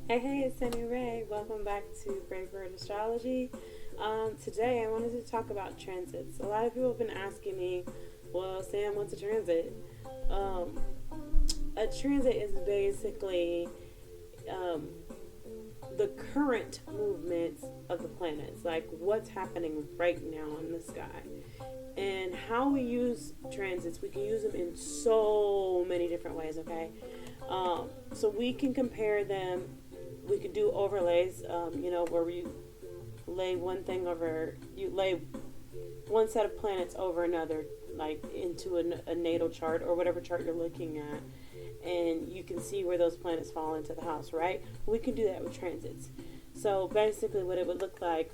Hey, it's Sammy Ray. Welcome back to Brave Bird Astrology. Today I wanted to talk about transits. A lot of people have been asking me, well, Sam, what's a transit? Um, a transit is basically the current movements of the planets, like what's happening right now in the sky. And how we use transits, we can use them in so many different ways, okay? So we can compare them. We could do overlays, where you lay one set of planets over another, like into a natal chart or whatever chart you're looking at, and you can see where those planets fall into the house, right? We can do that with transits. So basically, what it would look like,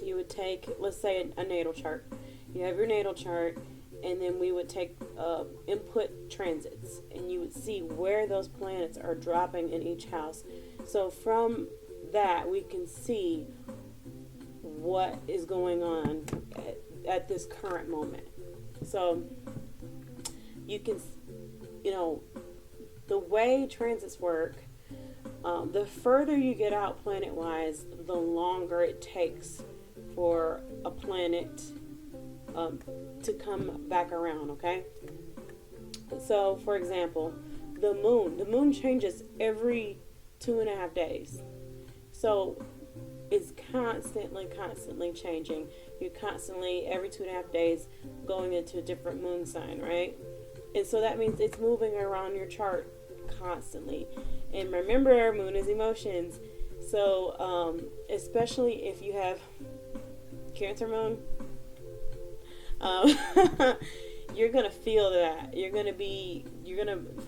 you would take, let's say, a natal chart. You have your natal chart, and then we would take input transits, and you would see where those planets are dropping in each house. So from that, we can see what is going on at this current moment. So you can, the way transits work, the further you get out planet-wise, the longer it takes for a planet to come back around, okay? So, for example, the moon changes every 2.5 days. So it's constantly changing. You're constantly, every 2.5 days, going into a different moon sign, right? And so that means it's moving around your chart constantly. And remember, moon is emotions. So, especially if you have Cancer moon, um, you're gonna feel that. You're gonna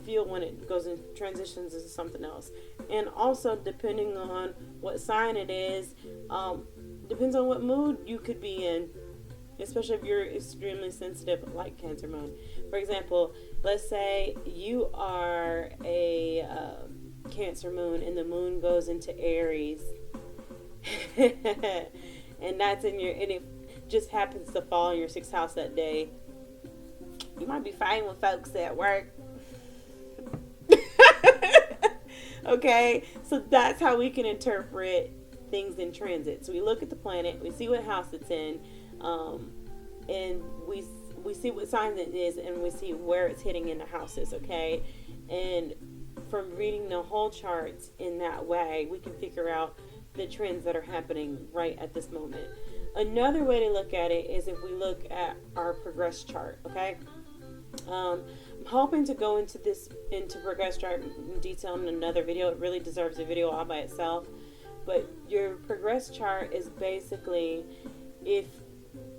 feel when it goes in transitions into something else. And also, depending on what sign it is, depends on what mood you could be in, especially if you're extremely sensitive, like Cancer moon. For example, let's say you are a Cancer moon, and the moon goes into Aries, and that's and it just happens to fall in your sixth house that day. You might be fighting with folks at work. Okay, so that's how we can interpret things in transit. So we look at the planet, we see what house it's in, and we see what sign it is, and we see where it's hitting in the houses. Okay, and from reading the whole charts in that way, we can figure out the trends that are happening right at this moment. Another way to look at it is if we look at our progress chart. Okay. I'm hoping to go into progress chart in detail in another video. It really deserves a video all by itself. But your progress chart is basically, if,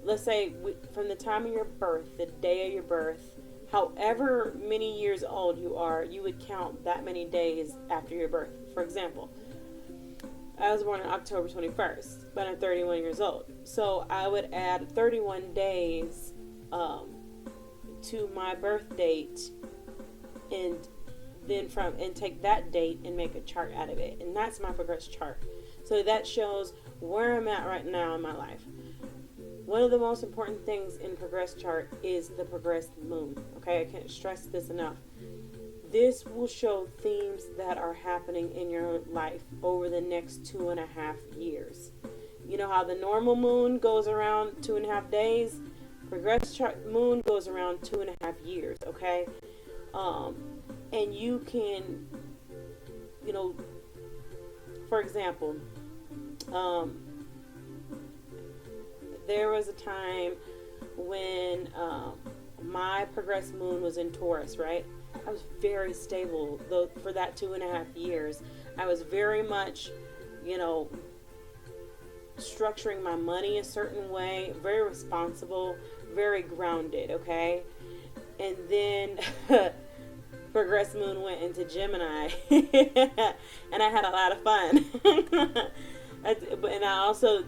let's say, from the time of your birth, the day of your birth, however many years old you are, you would count that many days after your birth. For example, I was born on October 21st, but I'm 31 years old. So I would add 31 days to my birth date, and then take that date and make a chart out of it. And that's my progress chart. So that shows where I'm at right now in my life. One of the most important things in progress chart is the progressed moon. Okay, I can't stress this enough. This will show themes that are happening in your life over the next 2.5 years. You know how the normal moon goes around 2.5 days? Progress chart moon goes around 2.5 years, okay? And you can, for example, there was a time when my progress moon was in Taurus, right? I was very stable, though, for that 2.5 years. I was very much, structuring my money a certain way, very responsible, very grounded, okay? And then progress moon went into Gemini, and I had a lot of fun. And I also,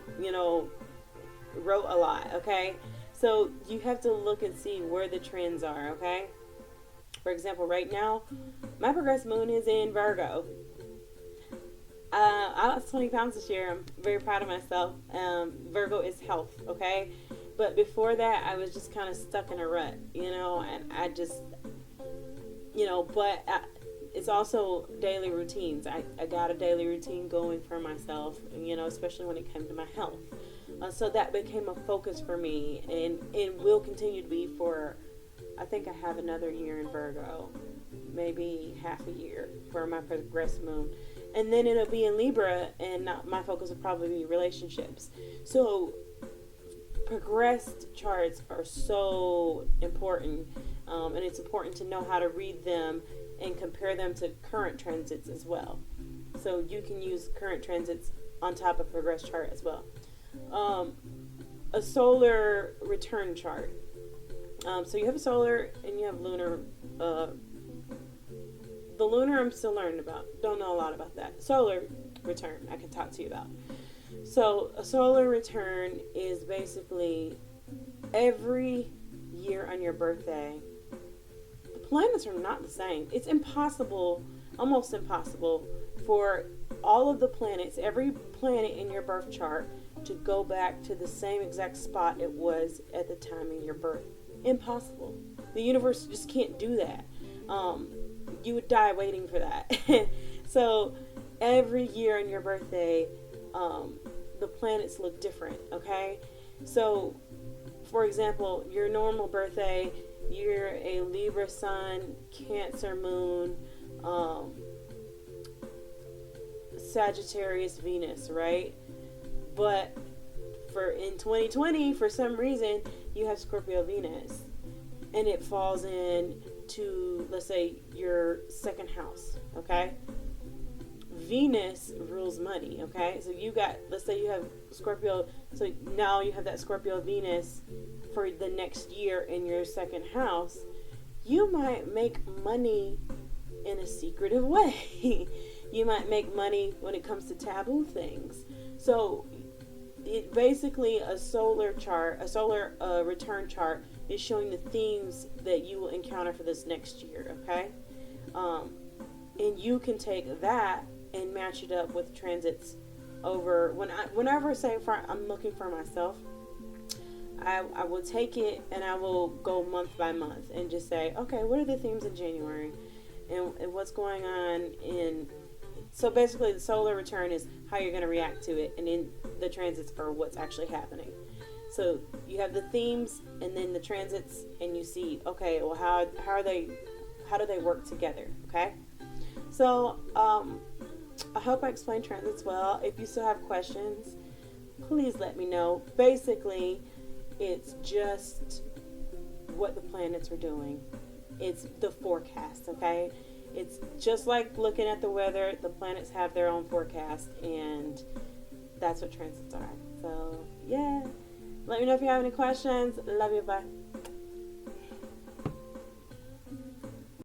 wrote a lot, okay? So you have to look and see where the trends are, okay? For example, right now, my progress moon is in Virgo. I lost 20 pounds this year. I'm very proud of myself. Virgo is health, okay? But before that, I was just kind of stuck in a rut, and I just, it's also daily routines. I got a daily routine going for myself, especially when it came to my health. So that became a focus for me, and will continue to be for, I think I have another year in Virgo, maybe half a year for my progressed moon. And then it'll be in Libra, and my focus will probably be relationships. So progressed charts are so important, and it's important to know how to read them and compare them to current transits as well. So you can use current transits on top of progressed chart as well. A solar return chart. So you have a solar and you have lunar. The lunar I'm still learning about. Don't know a lot about that. Solar return I can talk to you about. So a solar return is basically every year on your birthday. The planets are not the same. It's impossible, almost impossible, for all of the planets, every planet in your birth chart, to go back to the same exact spot it was at the time of your birth. Impossible. The universe just can't do that. You would die waiting for that. So every year on your birthday, the planets look different, okay? So, for example, your normal birthday, you're a Libra sun, Cancer moon, Sagittarius Venus, right? But in 2020, for some reason, you have Scorpio Venus, and it falls in to, let's say, your second house, okay? Venus rules money, okay? So let's say you have Scorpio, so now you have that Scorpio Venus for the next year in your second house. You might make money in a secretive way. You might make money when it comes to taboo things. So it basically, a solar return chart is showing the themes that you will encounter for this next year, okay? And you can take that and match it up with transits over. Whenever say I'm looking for myself, I will take it and I will go month by month and just say, okay, what are the themes in January, and what's going on in. So basically, the solar return is how you're going to react to it, and then the transits are what's actually happening. So you have the themes and then the transits, and you see, okay, well, how do they work together? Okay. So I hope I explained transits well. If you still have questions, please let me know. Basically, it's just what the planets are doing. It's the forecast, okay? It's just like looking at the weather. The planets have their own forecast, and that's what transits are. So, yeah. Let me know if you have any questions. Love you. Bye.